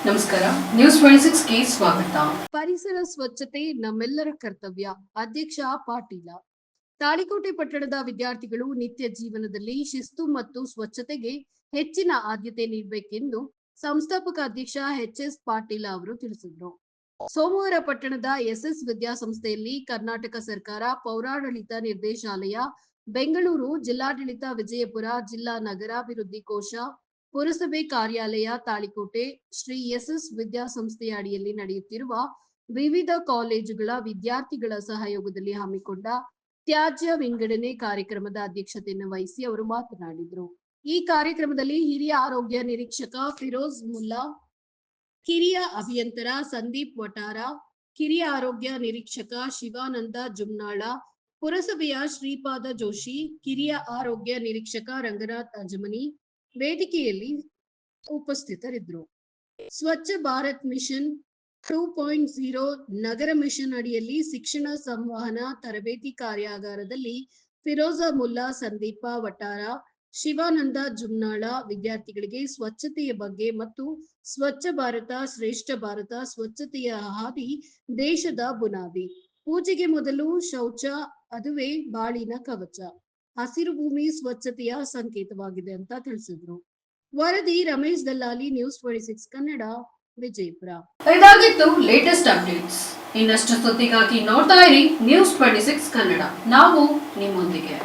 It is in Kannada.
ನಮಸ್ಕಾರ, ನ್ಯೂಸ್ 26 ಗೆ ಸ್ವಾಗತ. ಪರಿಸರ ಸ್ವಚ್ಛತೆ ನಮ್ಮೆಲ್ಲರ ಕರ್ತವ್ಯ. ಅಧ್ಯಕ್ಷ ಪಾಟೀಲ. ತಾಳಿಕೋಟೆ ಪಟ್ಟಣದ ವಿದ್ಯಾರ್ಥಿಗಳು ನಿತ್ಯ ಜೀವನದಲ್ಲಿ ಶಿಸ್ತು ಮತ್ತು ಸ್ವಚ್ಛತೆಗೆ ಹೆಚ್ಚಿನ ಆದ್ಯತೆ ನೀಡಬೇಕೆಂದು ಸಂಸ್ಥಾಪಕ ಅಧ್ಯಕ್ಷ ಎಚ್.ಎಸ್. ಪಾಟೀಲ ಅವರು ತಿಳಿಸಿದರು. ಸೋಮವಾರ ಪಟ್ಟಣದ ಎಸ್ಎಸ್ ವಿದ್ಯಾಸಂಸ್ಥೆಯಲ್ಲಿ ಕರ್ನಾಟಕ ಸರ್ಕಾರ ಪೌರಾಡಳಿತ ನಿರ್ದೇಶಾಲಯ ಬೆಂಗಳೂರು, ಜಿಲ್ಲಾಡಳಿತ ವಿಜಯಪುರ, ಜಿಲ್ಲಾ ನಗರಾಭಿವೃದ್ಧಿ ಕೋಶ, ಪುರಸಭೆ ಕಾರ್ಯಾಲಯ ತಾಳಿಕೋಟೆ, ಶ್ರೀ ಎಸ್ಎಸ್ ವಿದ್ಯಾಸಂಸ್ಥೆಯ ಅಡಿಯಲ್ಲಿ ನಡೆಯುತ್ತಿರುವ ವಿವಿಧ ಕಾಲೇಜುಗಳ ವಿದ್ಯಾರ್ಥಿಗಳ ಸಹಯೋಗದಲ್ಲಿ ಹಮ್ಮಿಕೊಂಡ ತ್ಯಾಜ್ಯ ವಿಂಗಡಣೆ ಕಾರ್ಯಕ್ರಮದ ಅಧ್ಯಕ್ಷತೆಯನ್ನು ವಹಿಸಿ ಅವರು ಮಾತನಾಡಿದರು. ಈ ಕಾರ್ಯಕ್ರಮದಲ್ಲಿ ಹಿರಿಯ ಆರೋಗ್ಯ ನಿರೀಕ್ಷಕ ಫಿರೋಜ್ ಮುಲ್ಲಾ, ಕಿರಿಯ ಅಭಿಯಂತರ ಸಂದೀಪ್ ವಟಾರ, ಕಿರಿಯ ಆರೋಗ್ಯ ನಿರೀಕ್ಷಕ ಶಿವಾನಂದ ಜುಮ್ನಾಳ, ಪುರಸಭೆಯ ಶ್ರೀಪಾದ ಜೋಶಿ, ಕಿರಿಯ ಆರೋಗ್ಯ ನಿರೀಕ್ಷಕ ರಂಗನಾಥ್ ಅಜಮನಿ ವೇದಿಕೆಯಲ್ಲಿ ಉಪಸ್ಥಿತರಿದ್ದರು. ಸ್ವಚ್ಛ ಭಾರತ್ ಮಿಷನ್ 2.0 ನಗರ ಮಿಷನ್ ಅಡಿಯಲ್ಲಿ ಶಿಕ್ಷಣ ಸಂವಹನ ತರಬೇತಿ ಕಾರ್ಯಾಗಾರದಲ್ಲಿ ಫಿರೋಜ ಮುಲ್ಲಾ, ಸಂದೀಪ ವಟಾರ, ಶಿವಾನಂದ ಜುಮ್ನಾಳ ವಿದ್ಯಾರ್ಥಿಗಳಿಗೆ ಸ್ವಚ್ಛತೆಯ ಬಗ್ಗೆ ಮತ್ತು ಸ್ವಚ್ಛ ಭಾರತ ಶ್ರೇಷ್ಠ ಭಾರತ, ಸ್ವಚ್ಛತೆಯ ಹಾದಿ ದೇಶದ ಬುನಾದಿ, ಪೂಜೆಗೆ ಮೊದಲು ಶೌಚ, ಅದುವೇ ಬಾಳಿನ ಕವಚ, ಹಸಿರು ಭೂಮಿ ಸ್ವಚ್ಛತೆಯ ಸಂಕೇತವಾಗಿದೆ ಅಂತ ತಿಳಿಸಿದ್ರು. ವರದಿ ರಮೇಶ್ ದಲ್ಲಾಲಿ, ನ್ಯೂಸ್ 26 ಕನ್ನಡ, ವಿಜಯಪುರ. ಇದಾಗಿತ್ತು ಲೇಟೆಸ್ಟ್ ಅಪ್ಡೇಟ್ಸ್. ಇನ್ನಷ್ಟು ಸುದ್ದಿಗಾಗಿ ನೋಡ್ತಾ ಇರಿ ನ್ಯೂಸ್ 26 ಕನ್ನಡ. ನಾವು ನಿಮ್ಮೊಂದಿಗೆ.